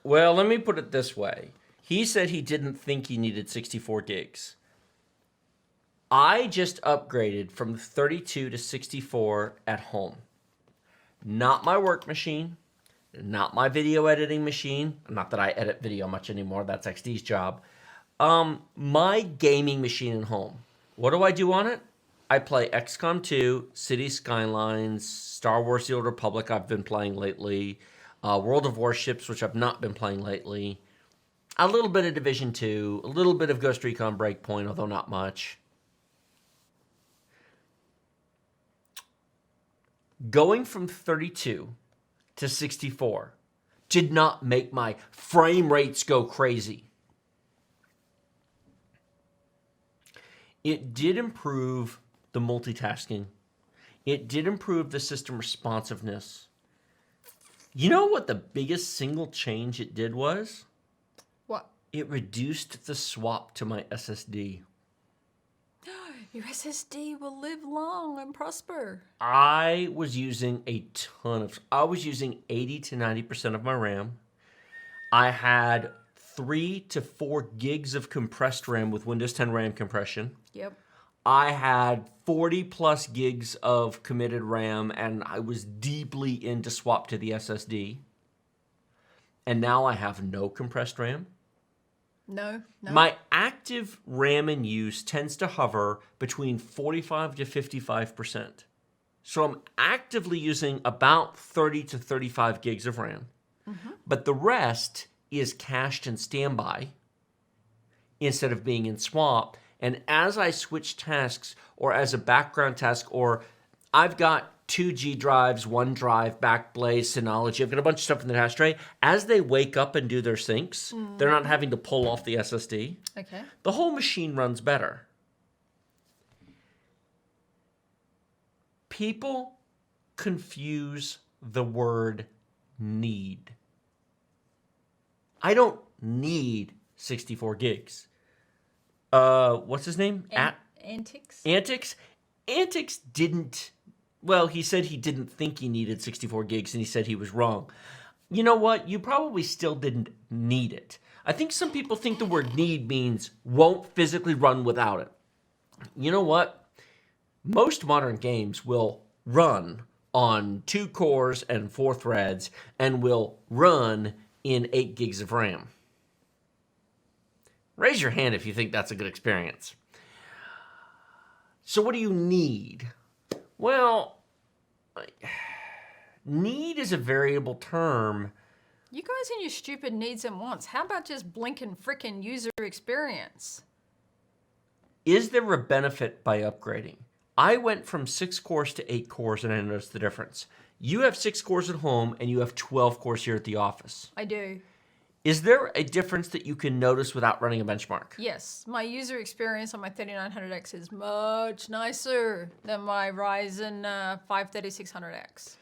Well, let me put it this way. He said he didn't think he needed 64 gigs. I just upgraded from 32 to 64 at home. Not my work machine, not my video editing machine. Not that I edit video much anymore. That's XD's job. My gaming machine at home. What do I do on it? I play XCOM 2, City Skylines, Star Wars The Old Republic I've been playing lately, World of Warships, which I've not been playing lately, a little bit of Division 2, a little bit of Ghost Recon Breakpoint, although not much. Going from 32 to 64 did not make my frame rates go crazy. It did improve the multitasking. It did improve the system responsiveness. You know what the biggest single change it did was? What? It reduced the swap to my SSD. Your SSD will live long and prosper. I was using I was using 80 to 90% of my RAM. I had 3 to 4 gigs of compressed RAM with Windows 10 RAM compression. Yep. I had 40 plus gigs of committed RAM, and I was deeply into swap to the SSD. And now I have no compressed RAM. No. My active RAM in use tends to hover between 45 to 55%. So I'm actively using about 30 to 35 gigs of RAM. Mm-hmm. But the rest is cached in standby instead of being in swap. And as I switch tasks, or as a background task, or I've got 2G drives, OneDrive, Backblaze, Synology, I've got a bunch of stuff in the hash tray. As they wake up and do their syncs, they're not having to pull off the SSD. Okay. The whole machine runs better. People confuse the word need. I don't need 64 gigs. What's his name? Antics? Antics didn't... Well, he said he didn't think he needed 64 gigs, and he said he was wrong. You know what? You probably still didn't need it. I think some people think the word need means won't physically run without it. You know what? Most modern games will run on 2 cores and 4 threads and will run in 8 gigs of RAM. Raise your hand if you think that's a good experience. So what do you need? Well, need is a variable term. You guys and your stupid needs and wants. How about just blinking frickin' user experience? Is there a benefit by upgrading? I went from 6 cores to 8 cores and I noticed the difference. You have 6 cores at home and you have 12 cores here at the office. I do. Is there a difference that you can notice without running a benchmark? Yes. My user experience on my 3900X is much nicer than my Ryzen 5 3600X.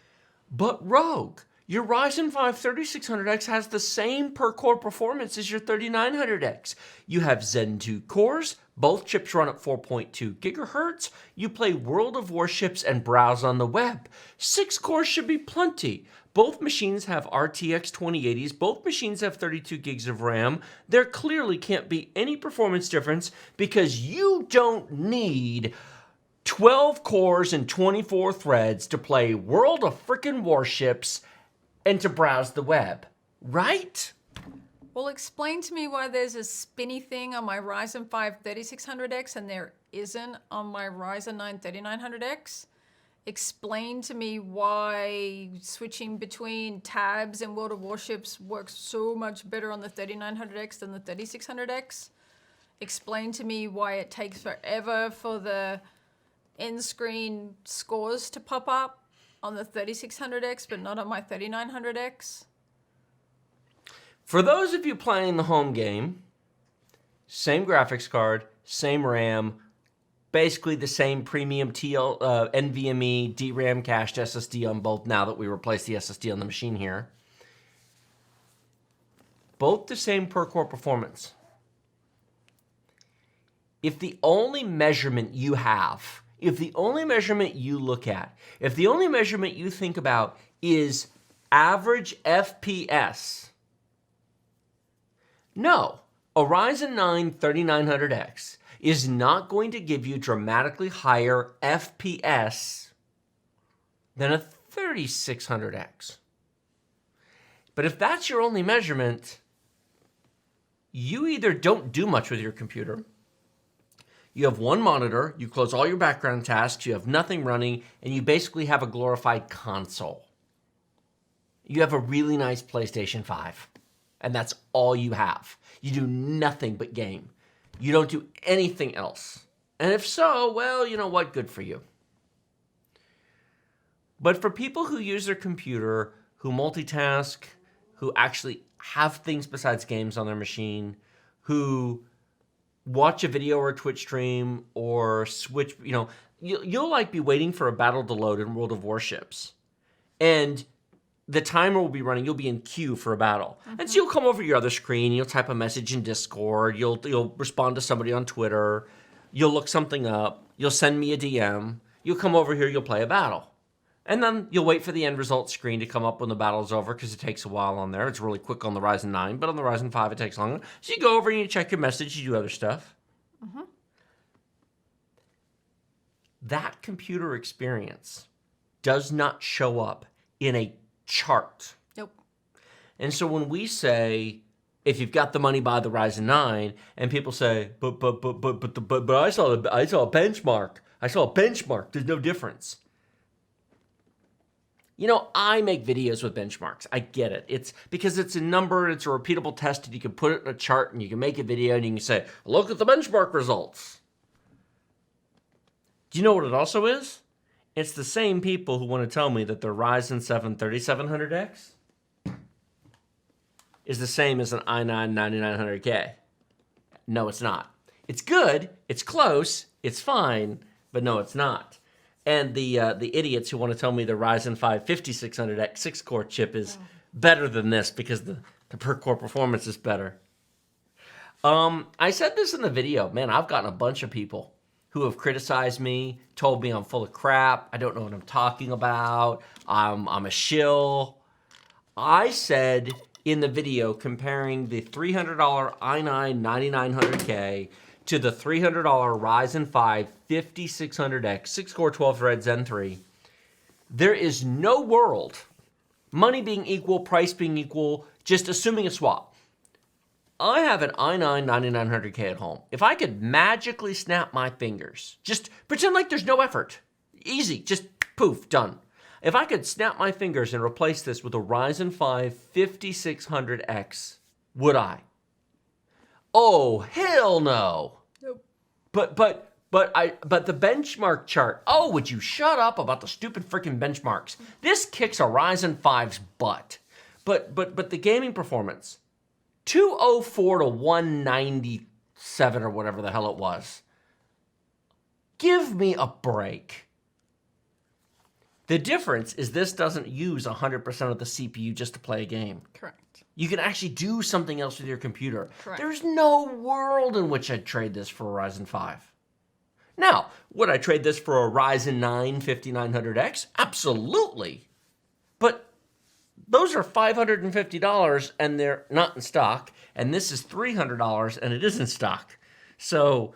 But Rogue, your Ryzen 5 3600X has the same per-core performance as your 3900X. You have Zen 2 cores, both chips run at 4.2 gigahertz. You play World of Warships and browse on the web. 6 cores should be plenty. Both machines have RTX 2080s. Both machines have 32 gigs of RAM. There clearly can't be any performance difference because you don't need 12 cores and 24 threads to play World of Frickin' Warships and to browse the web, right? Well, explain to me why there's a spinny thing on my Ryzen 5 3600X and there isn't on my Ryzen 9 3900X. Explain to me why switching between tabs and World of Warships works so much better on the 3900X than the 3600X. Explain to me why it takes forever for the end screen scores to pop up on the 3600X but not on my 3900X. For those of you playing the home game, same graphics card, same RAM, basically the same premium NVMe DRAM cached SSD on both now that we replaced the SSD on the machine here. Both the same per-core performance. If the only measurement you have, if the only measurement you look at, if the only measurement you think about is average FPS, No, a Ryzen 9 3900X is not going to give you dramatically higher FPS than a 3600X. But if that's your only measurement, you either don't do much with your computer, you have one monitor, you close all your background tasks, you have nothing running, and you basically have a glorified console. You have a really nice PlayStation 5, and that's all you have. You do nothing but game. You don't do anything else. And if so, well, you know what? Good for you. But for people who use their computer, who multitask, who actually have things besides games on their machine, who watch a video or a Twitch stream or switch, you'll like be waiting for a battle to load in World of Warships. And the timer will be running. You'll be in queue for a battle. Mm-hmm. And so you'll come over to your other screen. You'll type a message in Discord. You'll respond to somebody on Twitter. You'll look something up. You'll send me a DM. You'll come over here. You'll play a battle. And then you'll wait for the end result screen to come up when the battle's over because it takes a while on there. It's really quick on the Ryzen 9, but on the Ryzen 5 it takes longer. So you go over and you check your message. You do other stuff. Mm-hmm. That computer experience does not show up in a chart. Nope. And so when we say, if you've got the money, buy the Ryzen 9, and people say, but I saw a benchmark. I saw a benchmark. There's no difference. I make videos with benchmarks. I get it. It's because it's a number, it's a repeatable test, and you can put it in a chart, and you can make a video, and you can say, look at the benchmark results. Do you know what it also is? It's the same people who want to tell me that their Ryzen 7 3700X is the same as an i9 9900K. No, it's not. It's good, it's close, it's fine, but no, it's not. And the idiots who want to tell me the Ryzen 5 5600X 6-core chip is better than this because the per-core performance is better. I said this in the video. Man, I've gotten a bunch of people who have criticized me, told me I'm full of crap, I don't know what I'm talking about, I'm a shill. I said in the video comparing the $300 i9 9900K to the $300 Ryzen 5 5600X 6-core 12-thread Zen 3, there is no world, money being equal, price being equal, just assuming a swap. I have an i9 9900K at home. If I could magically snap my fingers, just pretend like there's no effort. Easy, just poof, done. If I could snap my fingers and replace this with a Ryzen 5 5600X, would I? Oh, hell no. Nope. But the benchmark chart. Oh, would you shut up about the stupid freaking benchmarks? This kicks a Ryzen 5's butt. But the gaming performance, 204 to 197 or whatever the hell it was. Give me a break. The difference is this doesn't use 100% of the CPU just to play a game. Correct. You can actually do something else with your computer. Correct. There's no world in which I'd trade this for a Ryzen 5. Now, would I trade this for a Ryzen 9 5900X? Absolutely. But those are $550 and they're not in stock. And this is $300 and it is in stock. So,